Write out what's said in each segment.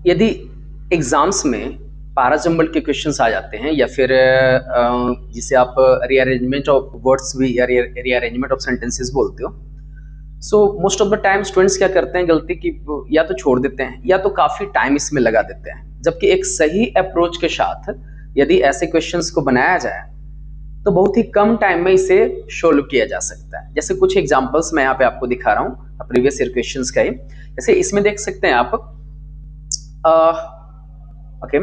यदि एग्जाम्स में पारा जंबल के क्वेश्चंस आ जाते हैं या फिर जिसे आप रीअरेंजमेंट ऑफ वर्ड्स भी या रीअरेंजमेंट ऑफ सेंटेंसेस बोलते हो, so most of the time students क्या करते हैं गलती की, या तो छोड़ देते हैं या तो काफ़ी टाइम इसमें लगा देते हैं। जबकि एक सही अप्रोच के साथ यदि ऐसे क्वेश्चंस को बनाया जाए तो बहुत ही कम टाइम में इसे सोल्व किया जा सकता है। जैसे कुछ एग्जांपल्स मैं यहाँ पे आपको दिखा रहा हूँ प्रीवियस ईयर क्वेश्चंस का ही। जैसे इसमें देख सकते हैं आप, okay,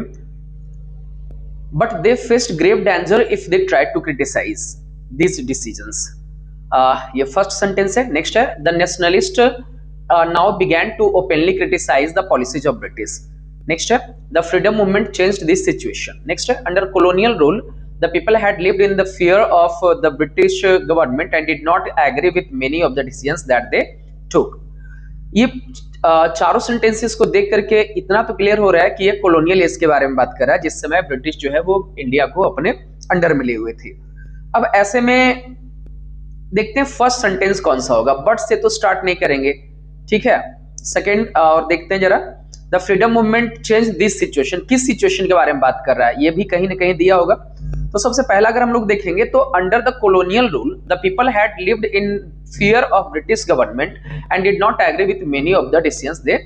but they faced grave danger if they try to criticise this decisions. ये फर्स्ट सेंटेंस है। नेक्स्ट है, the nationalist now began to openly criticise the policies of British. Next है, the freedom movement changed this situation. Next है, under colonial rule the people had lived in the fear of the British government and did not agree with many of the decisions that they took। ये चारों sentences को देख करके इतना तो clear हो रहा है कि ये कॉलोनियल एज के बारे में बात कर रहा है, जिस समय ब्रिटिश जो है वो इंडिया को अपने अंडर में लिए हुए थे। अब ऐसे में देखते हैं फर्स्ट सेंटेंस कौन सा होगा। बट से तो स्टार्ट नहीं करेंगे, ठीक है। सेकंड और देखते हैं जरा, the freedom movement change this situation, किस सिचुएशन के बारे में बात कर रहा है, ये भी कहीं ना कहीं दिया होगा। तो सबसे पहला अगर हम लोग देखेंगे तो under the colonial rule the people had lived in fear of British government and did not agree with many of the decisions they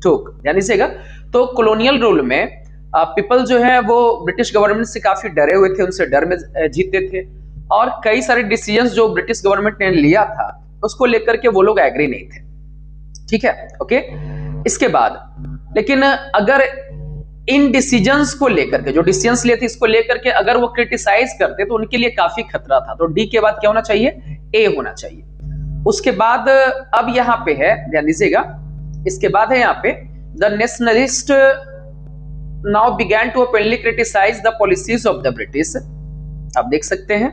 took. ध्यान दीजिएगा, तो कॉलोनियल रूल में पीपल जो है वो ब्रिटिश गवर्नमेंट से काफी डरे हुए थे, उनसे डर में जीते थे, और कई सारे डिसीजंस जो ब्रिटिश गवर्नमेंट ने लिया था उसको लेकर के वो लोग एग्री नहीं थे, ठीक है, ओके। इसके बाद लेकिन अगर इन डिसीजंस को लेकर के, जो डिसीजंस लिए थे इसको लेकर के अगर वो क्रिटिसाइज करते तो उनके लिए काफी खतरा था। तो डी के बाद क्या होना चाहिए, ए होना चाहिए। उसके बाद अब यहां पे है, ध्यान दीजिएगा, इसके बाद है यहां पे, the nationalist now began to openly criticise the policies of the British. आप देख सकते हैं।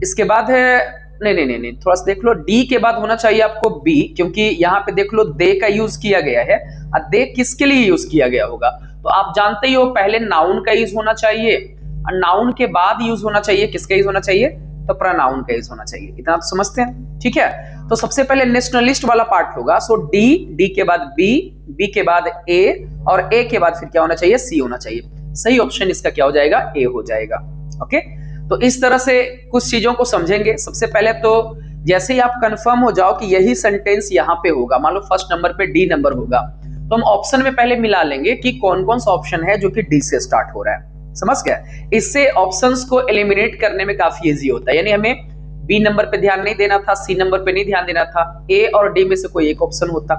इसके बाद है, नहीं, थोड़ा सा देख लो, डी के बाद होना चाहिए आपको बी, क्योंकि यहाँ पे देख लो दे का यूज किया गया है। और दे किसके लिए यूज किया गया होगा, तो आप जानते ही हो पहले नाउन का यूज होना चाहिए और नाउन के बाद यूज होना चाहिए किसका यूज होना चाहिए, तो प्रोनाउन का यूज होना चाहिए। इतना तो समझते हैं, ठीक है। तो सबसे पहले नेशनलिस्ट वाला पार्ट होगा, सो डी के बाद बी के बाद ए, और ए के बाद फिर क्या होना चाहिए, सी होना चाहिए। सही ऑप्शन इसका क्या हो जाएगा, ए हो जाएगा, ओके। तो इस तरह से कुछ चीजों को समझेंगे। सबसे पहले तो जैसे ही आप कंफर्म हो जाओ कि यही सेंटेंस यहाँ पे होगा, मान लो फर्स्ट नंबर पे डी नंबर होगा, तो हम ऑप्शन में पहले मिला लेंगे कि कौन कौन सा ऑप्शन है जो कि डी से स्टार्ट हो रहा है, समझ गया। इससे ऑप्शंस को एलिमिनेट करने में काफी इजी होता है। यानी हमें बी नंबर पे ध्यान नहीं देना था, सी नंबर पे नहीं ध्यान देना था, ए और डी में से कोई एक ऑप्शन होता।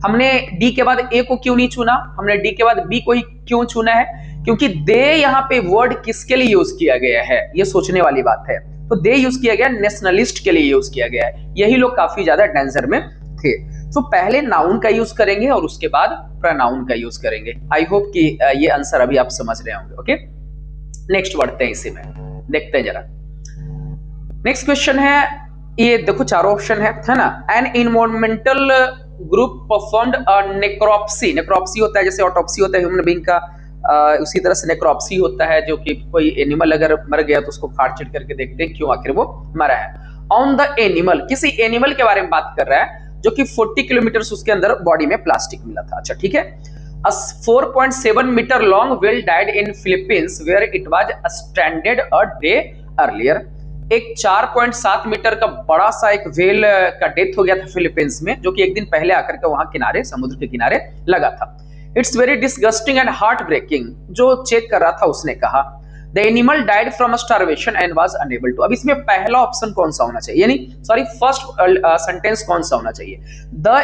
हमने डी के बाद ए को क्यों नहीं चुना, हमने डी के बाद बी को ही क्यों चुना है, क्योंकि दे यहाँ पे वर्ड किसके लिए यूज किया गया है, ये सोचने वाली बात है। तो दे यूज किया गया नेशनलिस्ट के लिए यूज किया गया है, यही लोग काफी ज्यादा डेंजर में थे। तो पहले नाउन का यूज करेंगे और उसके बाद प्रोनाउन का यूज करेंगे। आई होप कि ये आंसर अभी आप समझ रहे होंगे, ओके। नेक्स्ट बढ़ते हैं, इसी में देखते हैं जरा। नेक्स्ट क्वेश्चन है, ये देखो चारों ऑप्शन है ना। एन इन्वायरमेंटल ग्रुप परफॉर्म्ड अ नेक्रोप्सी, नेक्रोप्सी होता है जैसे ऑटोप्सी होता है ह्यूमन बीइंग का, उसी तरह से नेक्रोप्सी होता है जो कि कोई एनिमल अगर मर गया तो उसको फाड़ चिट करके देखते हैं क्यों आखिर वो मरा है। ऑन द एनिमल, किसी एनिमल के बारे में बात कर रहा है जो कि 40 किलोमीटर उसके अंदर बॉडी में प्लास्टिक मिला था, अच्छा ठीक है। A 4.7 metre long whale died in Philippines where it was stranded a day earlier. एक 4.7 मीटर का बड़ा सा एक व्हेल का डेथ हो गया था फिलीपींस में, जो कि एक दिन पहले आकर के वहां किनारे, समुद्र के किनारे लगा था। It's very disgusting and heart breaking, जो चेक कर रहा था उसने कहा। The animal died from starvation and was unable to. अब इसमें पहला ऑप्शन कौन सा होना चाहिए, यानी सॉरी फर्स्ट सेंटेंस कौन सा होना चाहिए। द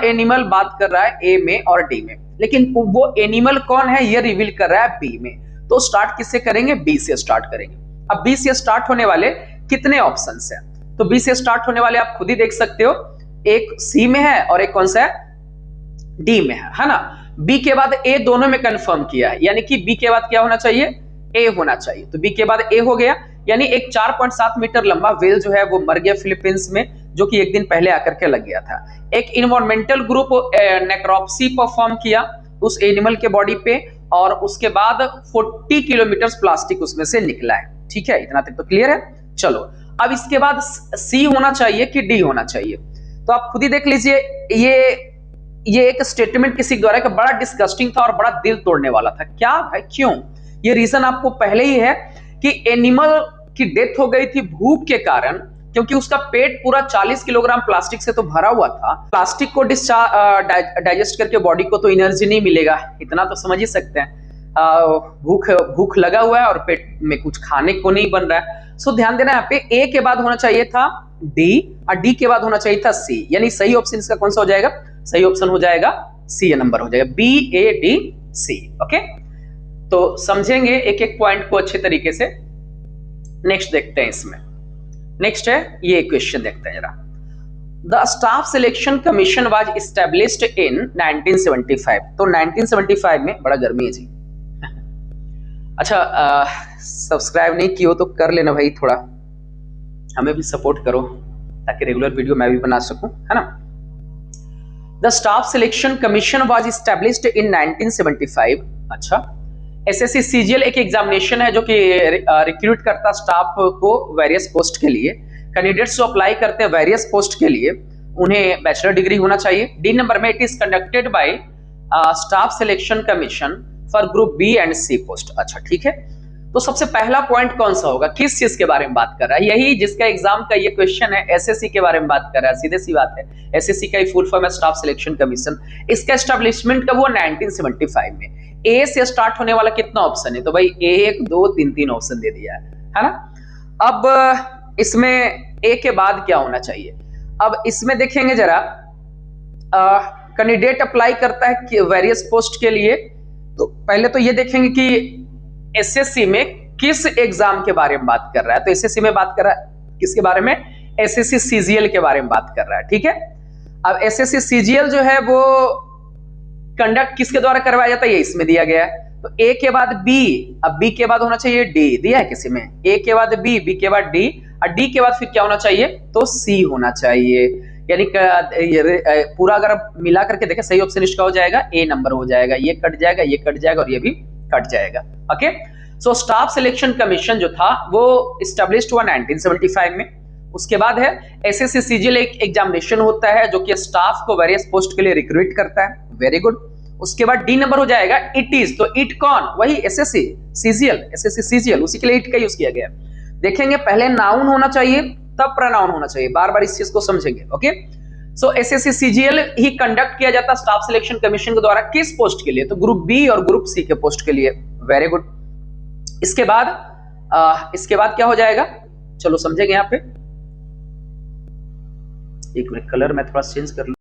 एनिमल बात कर रहा है ए में और डी में, लेकिन वो एनिमल कौन है ये रिवील कर रहा है बी में। तो स्टार्ट किससे करेंगे, बी से स्टार्ट करेंगे। अब बी से स्टार्ट होने वाले कितने ऑप्शंस हैं, तो बी से स्टार्ट होने वाले आप खुद ही देख सकते हो, एक सी में है और एक कौन सा है, डी में है ना। बी के बाद ए दोनों में कंफर्म किया है, यानी कि बी के बाद क्या होना चाहिए, ए होना चाहिए। तो बी के बाद ए हो गया, यानी एक 4.7 मीटर लंबा व्हेल जो है वो मर गया फिलीपींस में, जो कि एक दिन पहले आकर के लग गया था। एक इन्वायरमेंटल ग्रुप नेक्रोप्सी परफॉर्म किया उस एनिमल के बॉडी पे, और उसके बाद 40 किलोमीटर प्लास्टिक उसमें से निकला है, ठीक है। इतना तक तो क्लियर है। चलो अब इसके बाद सी होना चाहिए कि डी होना चाहिए, तो आप खुद ही देख लीजिए। ये ये एक स्टेटमेंट किसी द्वारा का बड़ा डिस्गस्टिंग था और बड़ा दिल तोड़ने वाला था। क्या है, क्यों? ये रीजन आपको पहले ही है कि एनिमल की डेथ हो गई थी भूख के कारण, क्योंकि उसका पेट पूरा 40 किलोग्राम प्लास्टिक से तो भरा हुआ था। प्लास्टिक को डाइजेस्ट करके बॉडी को तो एनर्जी नहीं मिलेगा, इतना तो समझ ही सकते हैं। भूख लगा हुआ है और पेट में कुछ खाने को नहीं बन रहा है। सो ध्यान देना, यहाँ पे ए के बाद होना चाहिए था डी और डी के बाद होना चाहिए था सी, यानी सही ऑप्शन इसका कौन सा हो जाएगा? सही ऑप्शन हो जाएगा सी नंबर हो जाएगा, B A D C. Okay, तो समझेंगे एक एक पॉइंट को अच्छे तरीके से। नेक्स्ट देखते हैं, इसमें नेक्स्ट है ये क्वेश्चन देखते हैं जरा। The staff selection commission was established in 1975। तो 1975 में, बड़ा गर्मी है जी। अच्छा, सब्सक्राइब नहीं किया हो तो कर लेना भाई, थोड़ा हमें भी सपोर्ट करो ताकि रेगुलर वीडियो मैं भी बना सकूं, है ना। The staff selection commission was established in 1975। अच्छा, एसएससी सीजीएल एक एग्जामिनेशन है जो कि रिक्रूट करता स्टाफ को वेरियस पोस्ट के लिए। कैंडिडेट्स जो अप्लाई करते हैं वेरियस पोस्ट के लिए उन्हें बैचलर डिग्री होना चाहिए। डी नंबर में, it is conducted by staff selection commission for group B and C post. अच्छा ठीक है, तो सबसे पहला पॉइंट कौन सा होगा? किस चीज के बारे में बात कर रहा है? यही जिसका एग्जाम का ये क्वेश्चन है, एसएससी के बारे में बात कर रहा है। सीधे सी बात है, एसएससी का फुल फॉर्म है स्टाफ सिलेक्शन कमीशन। इसका एस्टेब्लिशमेंट कब हुआ? 1975 में। ए से स्टार्ट होने वाला कितना ऑप्शन है? तो भाई 1 2 3 3 ऑप्शन दे दिया है ना। अब इसमें ए के बाद क्या होना चाहिए? अब इसमें देखेंगे जरा, कैंडिडेट अप्लाई करता है वेरियस पोस्ट के लिए, तो पहले तो ये देखेंगे कि एसएससी में किस एग्जाम के बारे में बात कर रहा है। तो एसएससी में बात कर रहा है किसके बारे में? एसएससी सीजीएल के बारे में बात कर रहा है, ठीक है। अब एसएससी सीजीएल जो है वो कंडक्ट किसके द्वारा करवाया जाता है? ये इसमें दिया गया है। तो ए के बाद बी, अब बी के बाद होना चाहिए डी, दिया है किसी में? ए के बाद बी, बी के बाद डी, और डी के बाद फिर क्या होना चाहिए? तो सी होना चाहिए। यानी पूरा अगर मिला करके देखें, सही ऑप्शन इसका हो जाएगा ए नंबर हो जाएगा। ये कट जाएगा, ये कट जाएगा और ये भी कट जाएगा। ओके, सो स्टाफ सिलेक्शन कमीशन जो था वो एस्टैब्लिश्ड हुआ 1975 में। उसके बाद है एसएससी सीजीएल एक एग्जामिनेशन होता है जो कि स्टाफ को वेरियस पोस्ट के लिए रिक्रूट करता है। Very good. उसके बाद डी नंबर हो जाएगा इट इज। तो इट कौन? वही एसएससी सीजीएल, एसएससी सीजीएल, उसी के लिए इट का यूज किया गया। देखेंगे पहले नाउन होना चाहिए तब प्रोनाउन होना चाहिए, बार बार इस चीज को समझेंगे। ओके, सो एसएससी सीजीएल ही कंडक्ट किया जाता स्टाफ सिलेक्शन कमीशन के द्वारा किस पोस्ट के लिए? तो ग्रुप बी और ग्रुप सी के पोस्ट के लिए। Very good. इसके बाद क्या हो जाएगा? चलो समझेंगे। यहाँ पे एक मिनट, कलर मैं थोड़ा चेंज कर लूं।